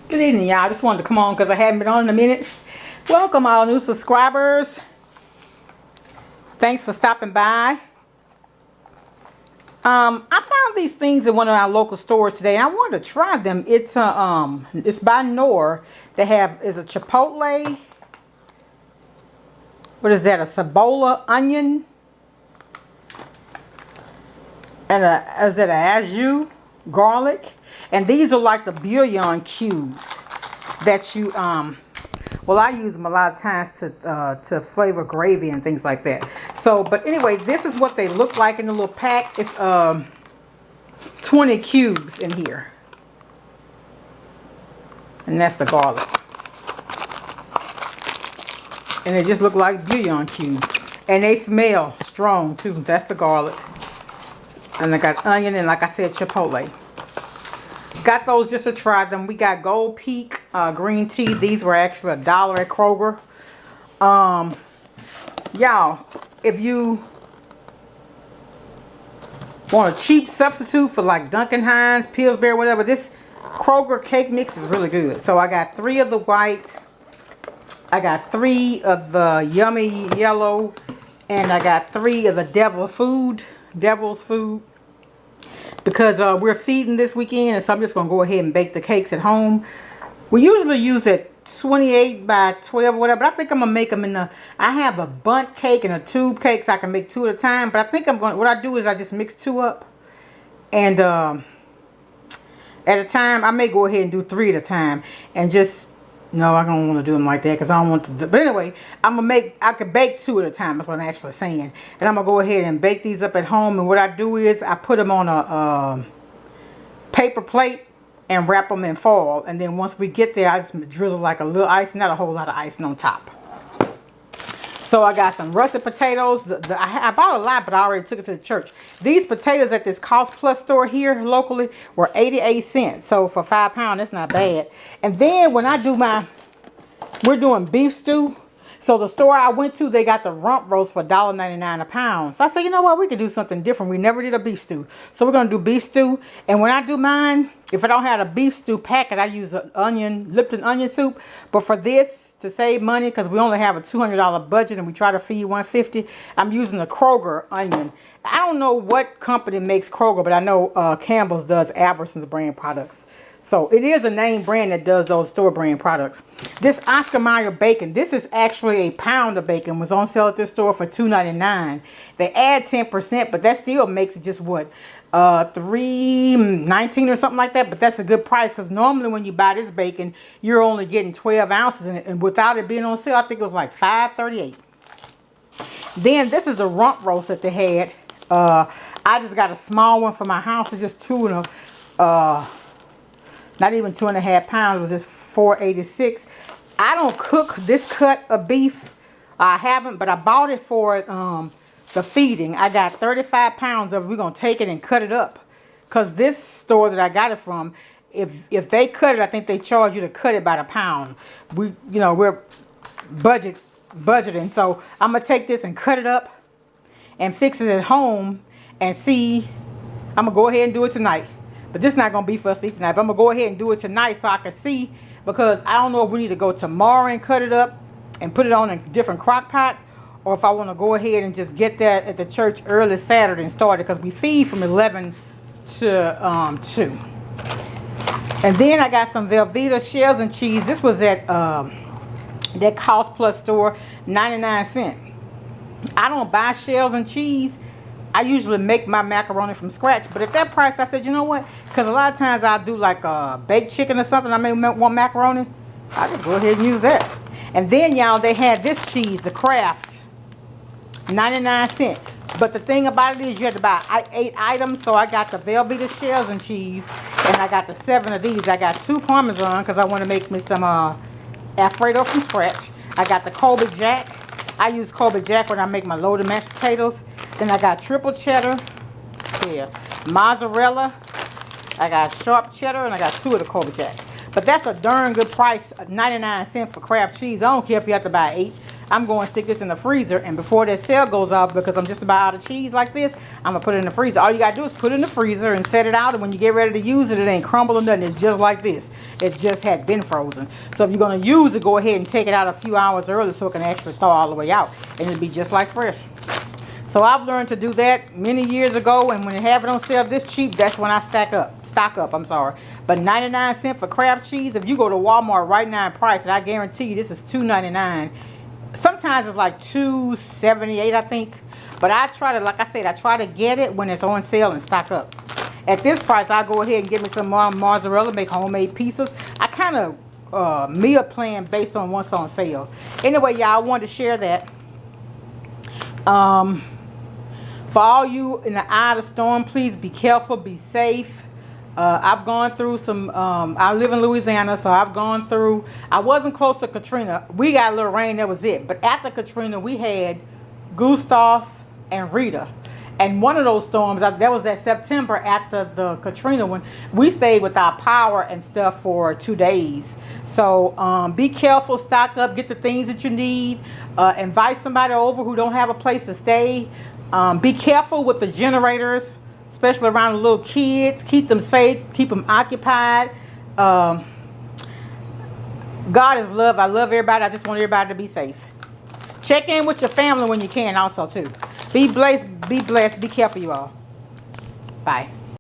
Good evening, y'all. I just wanted to come on because I haven't been on in a minute. Welcome all new subscribers. Thanks for stopping by. I found these things in one of our local stores today, and I wanted to try them. It's by Knorr. Is a chipotle. What is that? A cebola onion, and is it a au garlic? And these are like the bouillon cubes that you well, I use them a lot of times to flavor gravy and things like that. So, but anyway, this is what they look like in the little pack. It's 20 cubes in here, and that's the garlic. And they just look like bouillon cubes, and they smell strong too. That's the garlic, and I got onion and, like I said, chipotle. Got those just to try them. We got Gold Peak green tea. These were actually $1 at Kroger. Y'all, if you want a cheap substitute for like Duncan Hines, Pillsbury, whatever, this Kroger cake mix is really good. So I got 3 of the white, I got 3 of the yummy yellow, and I got 3 of the devil's food. Because we're feeding this weekend, and so I'm just going to go ahead and bake the cakes at home. We usually use it 28 by 12 or whatever, but I think I'm going to make them in the... I have a bundt cake and a tube cake, so I can make 2 at a time. But I think I'm going... What I do is I just mix 2 up. And at a time, I may go ahead and do 3 at a time. And just... No, I don't want to do them like that because I don't want to do... But anyway, I could bake 2 at a time. That's what I'm actually saying. And I'm going to go ahead and bake these up at home. And what I do is I put them on a paper plate and wrap them in foil. And then once we get there, I just drizzle like a little ice. Not a whole lot of icing on top. So I got some russet potatoes. I bought a lot, but I already took it to the church. These potatoes at this Cost Plus store here locally were 88 cents. So for £5, that's not bad. And then when I do we're doing beef stew. So the store I went to, they got the rump roast for $1.99 a pound. So I said, you know what, we could do something different. We never did a beef stew. So we're going to do beef stew. And when I do mine, if I don't have a beef stew packet, I use Lipton onion soup. But for this, to save money, because we only have a $200 budget and we try to feed 150, I'm using the Kroger onion. I don't know what company makes Kroger, but I know Campbell's does Albertsons brand products. So it is a name brand that does those store brand products. This Oscar Mayer bacon, this is actually a pound of bacon. It was on sale at this store for $2.99. They add 10%, but that still makes it just what? $3.19 or something like that. But that's a good price, because normally when you buy this bacon, you're only getting 12 ounces in it, and without it being on sale, I think it was like $5.38. Then this is a rump roast that they had. I just got a small one for my house. It's just not even 2.5 pounds. It was just $4.86. I don't cook this cut of beef. I haven't, but I bought it for the feeding. I got 35 pounds of it. We're going to take it and cut it up. Because this store that I got it from, if they cut it, I think they charge you to cut it by the pound. We're budgeting. So I'm going to take this and cut it up and fix it at home and see. I'm going to go ahead and do it tonight. But this is not going to be for us to eat tonight. But I'm going to go ahead and do it tonight so I can see. Because I don't know if we need to go tomorrow and cut it up and put it on in different crock pots, or if I want to go ahead and just get that at the church early Saturday and start it, because we feed from 11 to 2. And then I got some Velveeta shells and cheese. This was at that Cost Plus store, 99 cents. I don't buy shells and cheese. I usually make my macaroni from scratch. But at that price, I said, you know what? Because a lot of times I'll do like a baked chicken or something. I may want macaroni. I'll just go ahead and use that. And then, y'all, they had this cheese, the Kraft, 99 cents. But the thing about it is you had to buy 8 items. So I got the Velveeta shells and cheese. And I got the 7 of these. I got 2 Parmesan because I want to make me some Alfredo from scratch. I got the Colby Jack. I use Colby Jack when I make my loaded mashed potatoes. Then I got triple cheddar. Here. Mozzarella. I got sharp cheddar. And I got 2 of the Colby Jacks. But that's a darn good price, 99 cents for Kraft cheese. I don't care if you have to buy 8. I'm going to stick this in the freezer, and before that sale goes off, because I'm just about out of cheese like this, I'm going to put it in the freezer. All you got to do is put it in the freezer and set it out, and when you get ready to use it, it ain't crumble or nothing. It's just like this. It just had been frozen. So if you're going to use it, go ahead and take it out a few hours early so it can actually thaw all the way out, and it'll be just like fresh. So I've learned to do that many years ago, and when they have it on sale this cheap, that's when I stock up, I'm sorry. But 99 cents for Kraft cheese, if you go to Walmart right now and price it, I guarantee you this is $2.99. Sometimes it's like $2.78, I think. But I try to, like I said, I try to get it when it's on sale and stock up. At this price, I'll go ahead and get me some more mozzarella, make homemade pizzas. I kind of meal plan based on what's on sale. Anyway, y'all, I wanted to share that. For all you in the eye of the storm, please be careful, be safe. I've gone through some, I live in Louisiana, so I've gone through, I wasn't close to Katrina. We got a little rain, that was it. But after Katrina, we had Gustav and Rita. And one of those storms, that was that September after the Katrina one, we stayed without power and stuff for 2 days. So be careful, stock up, get the things that you need. Invite somebody over who don't have a place to stay. Be careful with the generators, especially around the little kids. Keep them safe, keep them occupied. God is love. I love everybody. I just want everybody to be safe. Check in with your family when you can also too. Be blessed, be careful, you all. Bye.